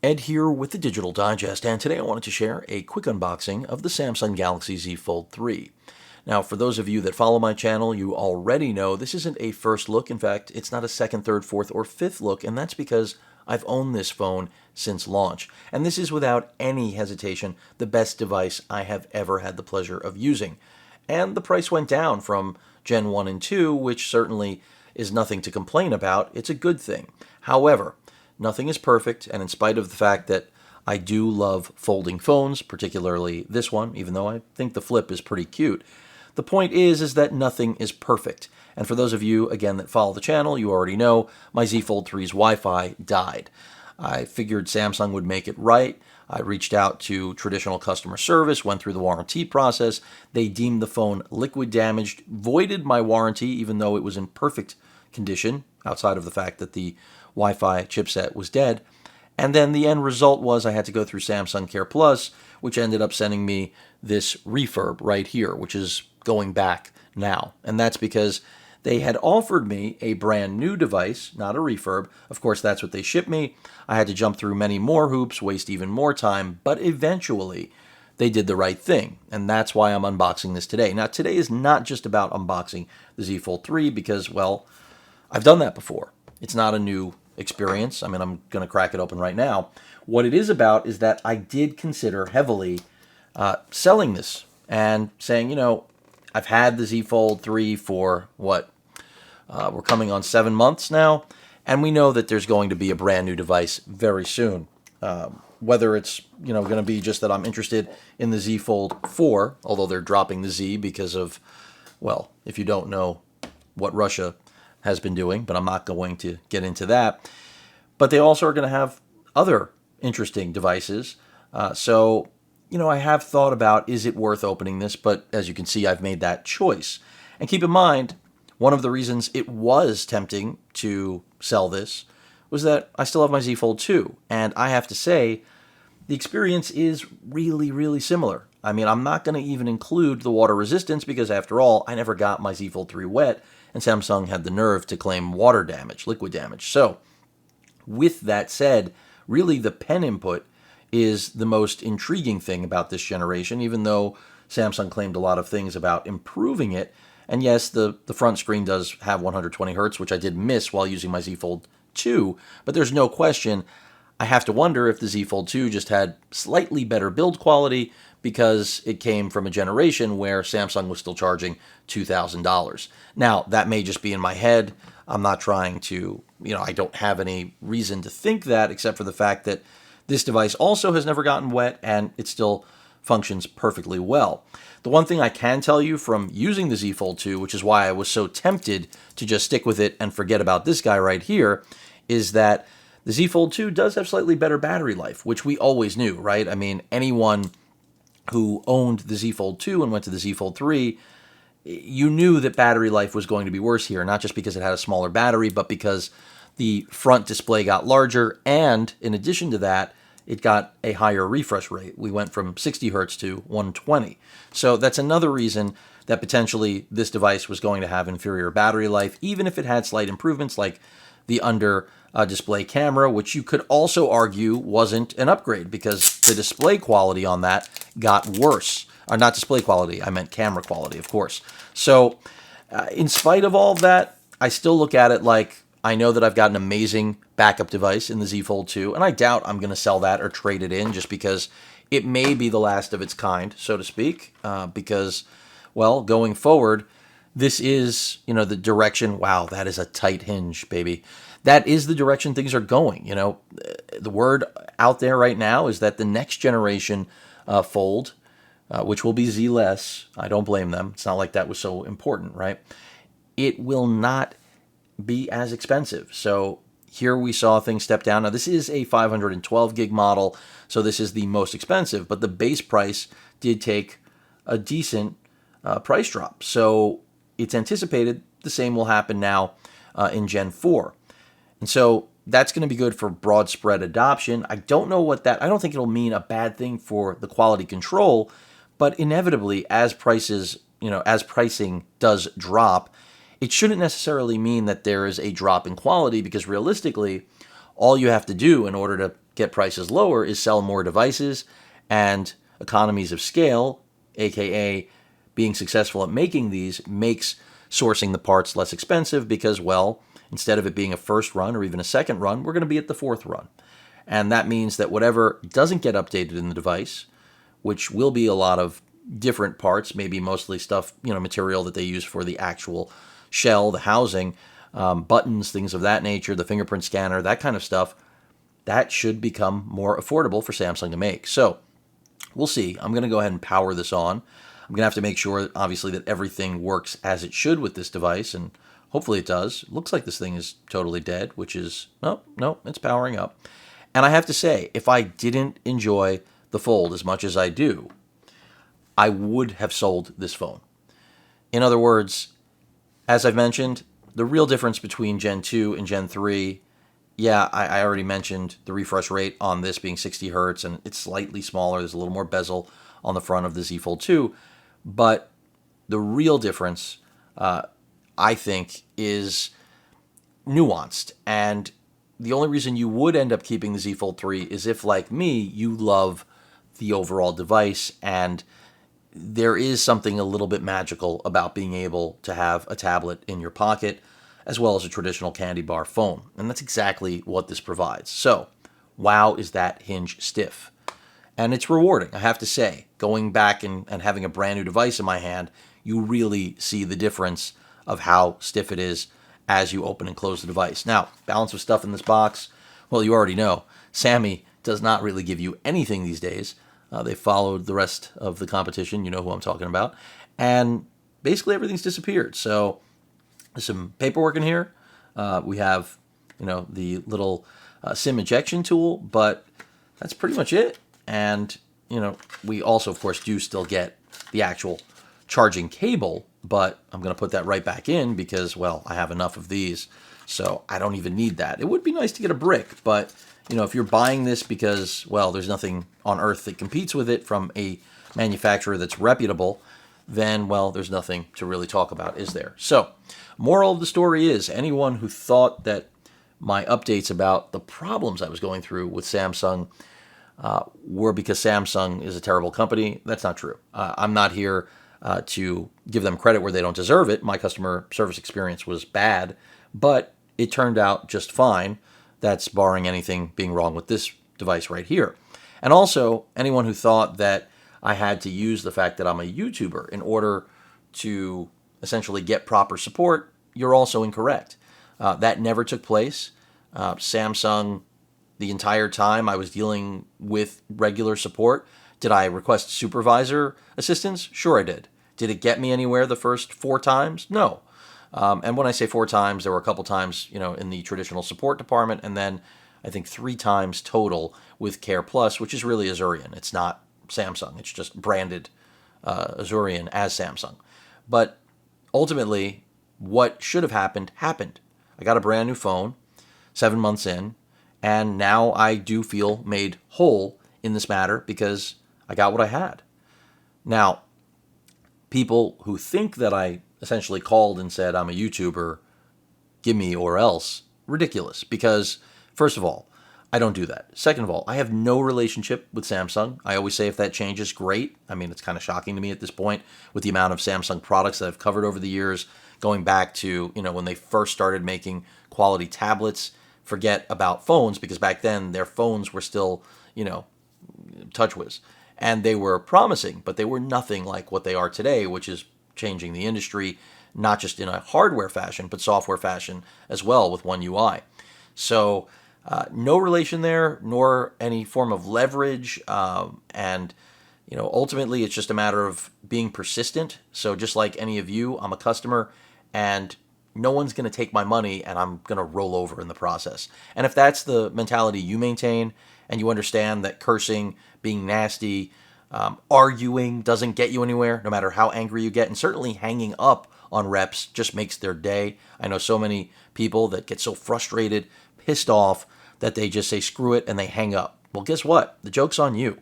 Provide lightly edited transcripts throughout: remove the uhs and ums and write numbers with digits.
Ed here with the Digital Digest, and today I wanted to share a quick unboxing of the Samsung Galaxy Z Fold 3. Now, for those of you that follow my channel, you already know this isn't a first look. In fact, it's not a second, third, fourth, or fifth look, and that's because I've owned this phone since launch. And this is without any hesitation the best device I have ever had the pleasure of using. And the price went down from Gen 1 and 2, which certainly is nothing to complain about. It's a good thing. However, nothing is perfect, and in spite of the fact that I do love folding phones, particularly this one, even though I think the flip is pretty cute, the point is that nothing is perfect. And for those of you, again, that follow the channel, you already know my Z Fold 3's Wi-Fi died. I figured Samsung would make it right. I reached out to traditional customer service, went through the warranty process. They deemed the phone liquid damaged, voided my warranty, even though it was in perfect condition, outside of the fact that the Wi-Fi chipset was dead. And then the end result was I had to go through Samsung Care Plus, which ended up sending me this refurb right here, which is going back now. And that's because they had offered me a brand new device, not a refurb. Of course, that's what they shipped me. I had to jump through many more hoops, waste even more time, but eventually they did the right thing. And that's why I'm unboxing this today. Now, today is not just about unboxing the Z Fold 3 because, well, I've done that before. It's not a new experience. I mean, I'm going to crack it open right now. What it is about is that I did consider heavily selling this and saying, I've had the Z Fold 3 for what? We're coming on 7 months now, and we know that there's going to be a brand new device very soon. Whether it's going to be just that I'm interested in the Z Fold 4, although they're dropping the Z because of, well, if you don't know what Russia has been doing, but I'm not going to get into that. But they also are going to have other interesting devices. So, I have thought about, is it worth opening this? But as you can see, I've made that choice. And keep in mind, one of the reasons it was tempting to sell this was that I still have my Z Fold 2. And I have to say, the experience is really, really similar. I mean, I'm not going to even include the water resistance because, after all, I never got my Z Fold 3 wet, and Samsung had the nerve to claim water damage, liquid damage. So, with that said, really the pen input is the most intriguing thing about this generation, even though Samsung claimed a lot of things about improving it. And yes, the front screen does have 120 hertz, which I did miss while using my Z Fold 2, but there's no question I have to wonder if the Z Fold 2 just had slightly better build quality because it came from a generation where Samsung was still charging $2,000. Now, that may just be in my head. I'm not trying to, I don't have any reason to think that except for the fact that this device also has never gotten wet and it still functions perfectly well. The one thing I can tell you from using the Z Fold 2, which is why I was so tempted to just stick with it and forget about this guy right here, is that the Z Fold 2 does have slightly better battery life, which we always knew, right? I mean, anyone who owned the Z Fold 2 and went to the Z Fold 3, you knew that battery life was going to be worse here, not just because it had a smaller battery, but because the front display got larger, and in addition to that, it got a higher refresh rate. We went from 60 hertz to 120. So that's another reason that potentially this device was going to have inferior battery life, even if it had slight improvements like the under display camera, which you could also argue wasn't an upgrade because the display quality on that got worse. Not display quality, I meant camera quality, of course. So in spite of all of that, I still look at it like I know that I've got an amazing backup device in the Z Fold 2, and I doubt I'm going to sell that or trade it in just because it may be the last of its kind, so to speak, because, well, going forward, this is, the direction. Wow, that is a tight hinge, baby. That is the direction things are going. The word out there right now is that the next generation Fold, which will be Z-less, I don't blame them. It's not like that was so important, right? It will not be as expensive. So here we saw things step down. Now, this is a 512 gig model, so this is the most expensive, but the base price did take a decent price drop. So it's anticipated the same will happen now in Gen 4. And so that's going to be good for broad spread adoption. I don't know what that, I don't think it'll mean a bad thing for the quality control, but inevitably as prices, as pricing does drop, it shouldn't necessarily mean that there is a drop in quality, because realistically, all you have to do in order to get prices lower is sell more devices, and economies of scale, aka being successful at making these, makes sourcing the parts less expensive because, well, instead of it being a first run or even a second run, we're going to be at the fourth run. And that means that whatever doesn't get updated in the device, which will be a lot of different parts, maybe mostly stuff, material that they use for the actual shell, the housing, buttons, things of that nature, the fingerprint scanner, that kind of stuff, that should become more affordable for Samsung to make. So we'll see. I'm going to go ahead and power this on. I'm going to have to make sure, obviously, that everything works as it should with this device, and hopefully it does. It looks like this thing is totally dead, which is, no, it's powering up. And I have to say, if I didn't enjoy the Fold as much as I do, I would have sold this phone. In other words, as I've mentioned, the real difference between Gen 2 and Gen 3, I already mentioned the refresh rate on this being 60 hertz, and it's slightly smaller. There's a little more bezel on the front of the Z Fold 2. But the real difference, I think, is nuanced. And the only reason you would end up keeping the Z Fold 3 is if, like me, you love the overall device, and there is something a little bit magical about being able to have a tablet in your pocket as well as a traditional candy bar phone. And that's exactly what this provides. So, wow, is that hinge stiff. And it's rewarding, I have to say. Going back and having a brand new device in my hand, you really see the difference of how stiff it is as you open and close the device. Now, balance of stuff in this box, well, you already know. Sammy does not really give you anything these days. They followed the rest of the competition. You know who I'm talking about. And basically everything's disappeared. So there's some paperwork in here. We have, the little SIM ejection tool, but that's pretty much it. And, we also, of course, do still get the actual charging cable, but I'm going to put that right back in because, well, I have enough of these, so I don't even need that. It would be nice to get a brick, but, if you're buying this because, well, there's nothing on earth that competes with it from a manufacturer that's reputable, then, well, there's nothing to really talk about, is there? So, moral of the story is, anyone who thought that my updates about the problems I was going through with Samsung were because Samsung is a terrible company, that's not true. I'm not here to give them credit where they don't deserve it. My customer service experience was bad, but it turned out just fine. That's barring anything being wrong with this device right here. And also, anyone who thought that I had to use the fact that I'm a YouTuber in order to essentially get proper support, you're also incorrect. That never took place. Samsung, the entire time I was dealing with regular support, did I request supervisor assistance? Sure I did. Did it get me anywhere the first 4 times? No. And when I say 4 times, there were a couple times, in the traditional support department, and then I think 3 times total with Care Plus, which is really Azurion. It's not Samsung. It's just branded Azurion as Samsung. But ultimately, what should have happened, happened. I got a brand new phone 7 months in, and now I do feel made whole in this matter because I got what I had. Now, people who think that I essentially called and said, I'm a YouTuber, give me or else, ridiculous. Because, first of all, I don't do that. Second of all, I have no relationship with Samsung. I always say if that changes, great. I mean, it's kind of shocking to me at this point with the amount of Samsung products that I've covered over the years, going back to, when they first started making quality tablets. Forget about phones, because back then their phones were still, TouchWiz. And they were promising, but they were nothing like what they are today, which is changing the industry, not just in a hardware fashion, but software fashion as well with One UI. So no relation there, nor any form of leverage. And, ultimately it's just a matter of being persistent. So just like any of you, I'm a customer, and no one's going to take my money and I'm going to roll over in the process. And if that's the mentality you maintain, and you understand that cursing, being nasty, arguing doesn't get you anywhere, no matter how angry you get, and certainly hanging up on reps just makes their day. I know so many people that get so frustrated, pissed off, that they just say screw it and they hang up. Well, guess what? The joke's on you.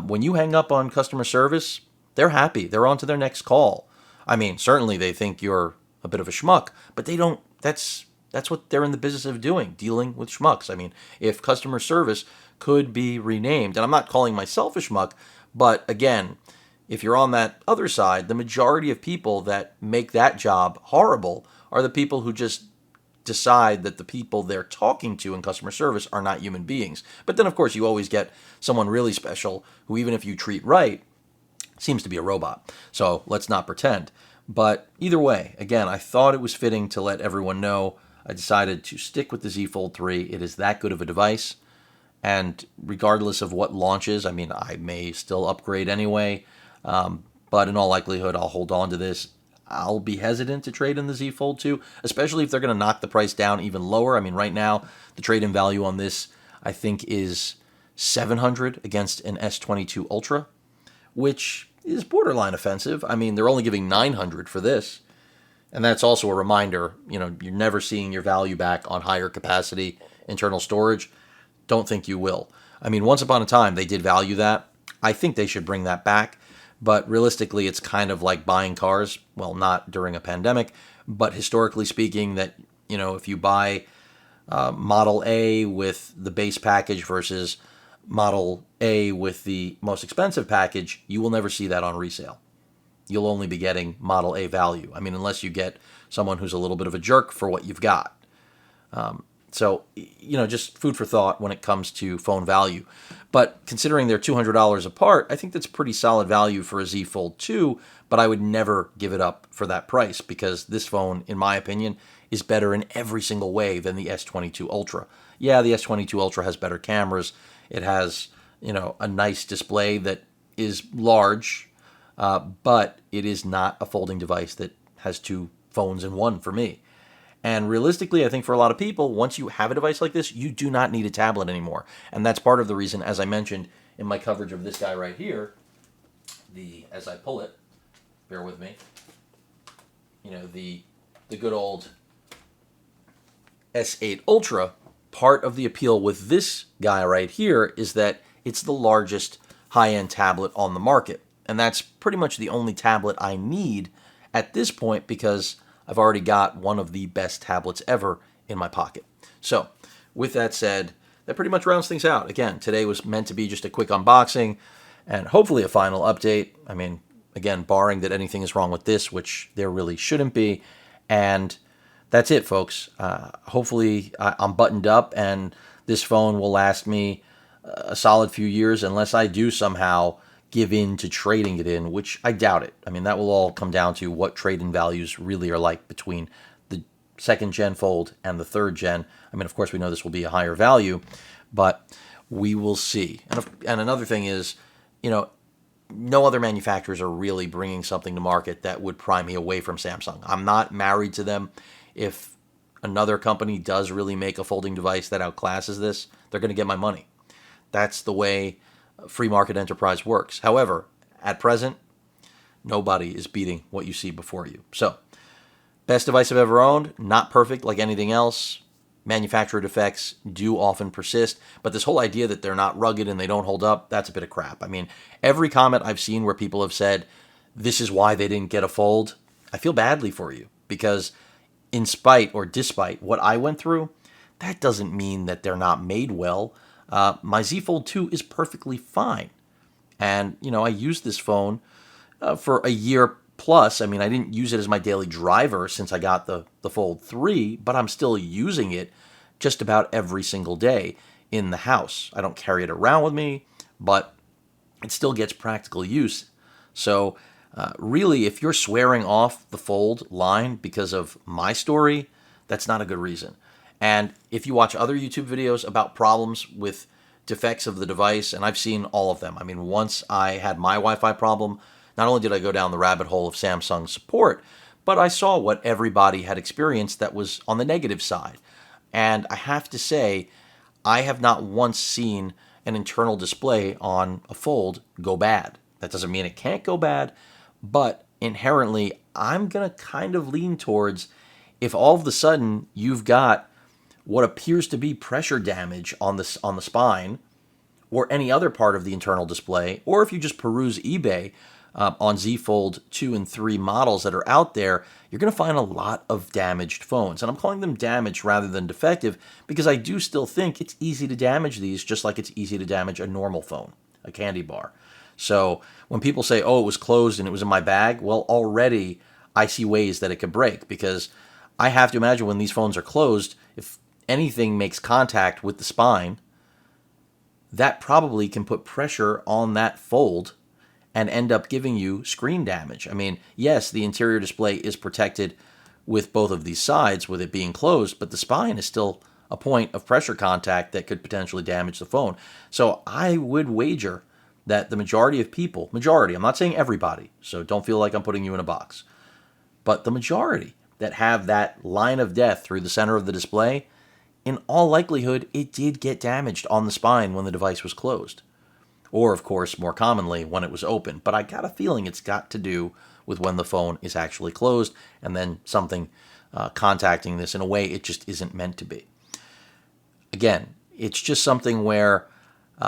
When you hang up on customer service, they're happy. They're on to their next call. I mean, certainly they think you're a bit of a schmuck, but they don't, that's what they're in the business of doing, dealing with schmucks. I mean, if customer service could be renamed, and I'm not calling myself a schmuck, but again, if you're on that other side, the majority of people that make that job horrible are the people who just decide that the people they're talking to in customer service are not human beings. But then, of course, you always get someone really special who, even if you treat right, seems to be a robot. So let's not pretend. But either way, again, I thought it was fitting to let everyone know I decided to stick with the Z Fold 3. It is that good of a device. And regardless of what launches, I mean, I may still upgrade anyway. But in all likelihood, I'll hold on to this. I'll be hesitant to trade in the Z Fold 2, especially if they're going to knock the price down even lower. I mean, right now, the trade-in value on this, I think, is $700 against an S22 Ultra, which is borderline offensive. I mean, they're only giving $900 for this. And that's also a reminder, you're never seeing your value back on higher capacity internal storage. Don't think you will. I mean, once upon a time, they did value that. I think they should bring that back. But realistically, it's kind of like buying cars. Well, not during a pandemic, but historically speaking, that, if you buy Model A with the base package versus Model A with the most expensive package, you will never see that on resale. You'll only be getting Model A value. I mean, unless you get someone who's a little bit of a jerk for what you've got. So, just food for thought when it comes to phone value. But considering they're $200 apart, I think that's pretty solid value for a Z Fold 2, but I would never give it up for that price because this phone, in my opinion, is better in every single way than the S22 Ultra. Yeah, the S22 Ultra has better cameras. It has, a nice display that is large, but it is not a folding device that has two phones in one for me. And realistically, I think for a lot of people, once you have a device like this, you do not need a tablet anymore. And that's part of the reason, as I mentioned in my coverage of this guy right here, as I pull it, bear with me, the good old S8 Ultra, part of the appeal with this guy right here is that it's the largest high-end tablet on the market. And that's pretty much the only tablet I need at this point because I've already got one of the best tablets ever in my pocket. So, with that said, that pretty much rounds things out. Again, today was meant to be just a quick unboxing and hopefully a final update. I mean, again, barring that anything is wrong with this, which there really shouldn't be. And that's it, folks. Hopefully, I'm buttoned up and this phone will last me a solid few years unless I do somehow give in to trading it in, which I doubt it. I mean, that will all come down to what trade-in values really are like between the second-gen Fold and the third-gen. I mean, of course, we know this will be a higher value, but we will see. And another thing is, no other manufacturers are really bringing something to market that would pry me away from Samsung. I'm not married to them. If another company does really make a folding device that outclasses this, they're going to get my money. That's the way free market enterprise works. However, at present, nobody is beating what you see before you. So, best device I've ever owned, not perfect like anything else. Manufacturer defects do often persist, but this whole idea that they're not rugged and they don't hold up, that's a bit of crap. I mean, every comment I've seen where people have said, this is why they didn't get a Fold, I feel badly for you because in spite or despite what I went through, that doesn't mean that they're not made well. My Z Fold 2 is perfectly fine. And, I used this phone for a year plus. I mean, I didn't use it as my daily driver since I got the Fold 3, but I'm still using it just about every single day in the house. I don't carry it around with me, but it still gets practical use. So, really, if you're swearing off the Fold line because of my story, that's not a good reason. And if you watch other YouTube videos about problems with defects of the device, and I've seen all of them. I mean, once I had my Wi-Fi problem, not only did I go down the rabbit hole of Samsung support, but I saw what everybody had experienced that was on the negative side. And I have to say, I have not once seen an internal display on a Fold go bad. That doesn't mean it can't go bad, but inherently, I'm going to kind of lean towards if all of a sudden you've got what appears to be pressure damage on the spine or any other part of the internal display, or if you just peruse eBay, on Z Fold 2 and 3 models that are out there, you're going to find a lot of damaged phones. And I'm calling them damaged rather than defective because I do still think it's easy to damage these, just like it's easy to damage a normal phone, a candy bar. So when people say, oh, it was closed and it was in my bag, well, already I see ways that it could break, because I have to imagine when these phones are closed, if anything makes contact with the spine, that probably can put pressure on that fold and end up giving you screen damage. I mean, yes, the interior display is protected with both of these sides with it being closed, but the spine is still a point of pressure contact that could potentially damage the phone. So I would wager that the majority of people, I'm not saying everybody, so don't feel like I'm putting you in a box, but the majority that have that line of death through the center of the display, in all likelihood, it did get damaged on the spine when the device was closed. Or, of course, more commonly, when it was open. But I got a feeling it's got to do with when the phone is actually closed and then something contacting this in a way it just isn't meant to be. Again, it's just something where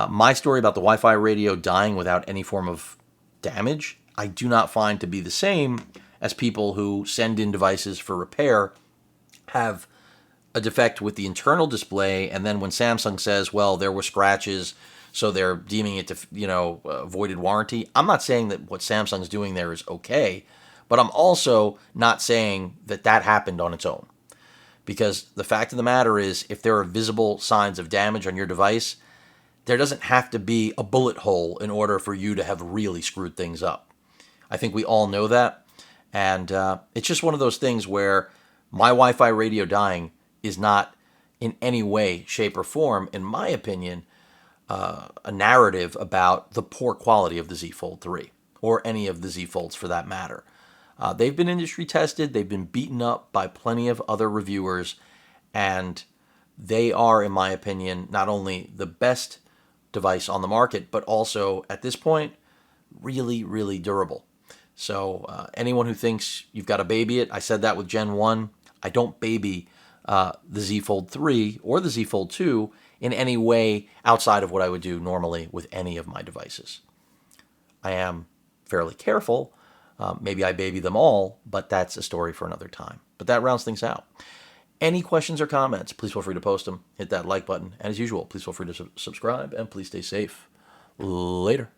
my story about the Wi-Fi radio dying without any form of damage, I do not find to be the same as people who send in devices for repair, have a defect with the internal display, and then when Samsung says, well, there were scratches, so they're deeming it to, voided warranty. I'm not saying that what Samsung's doing there is okay, but I'm also not saying that that happened on its own. Because the fact of the matter is, if there are visible signs of damage on your device, there doesn't have to be a bullet hole in order for you to have really screwed things up. I think we all know that. And it's just one of those things where my Wi-Fi radio dying is not in any way, shape, or form, in my opinion, a narrative about the poor quality of the Z Fold 3, or any of the Z Folds for that matter. They've been industry tested, they've been beaten up by plenty of other reviewers, and they are, in my opinion, not only the best device on the market, but also, at this point, really, really durable. So anyone who thinks you've got to baby it, I said that with Gen 1. I don't baby the Z Fold 3 or the Z Fold 2 in any way outside of what I would do normally with any of my devices. I am fairly careful. Maybe I baby them all, but that's a story for another time. But that rounds things out. Any questions or comments, please feel free to post them. Hit that like button. And as usual, please feel free to subscribe, and please stay safe. Later.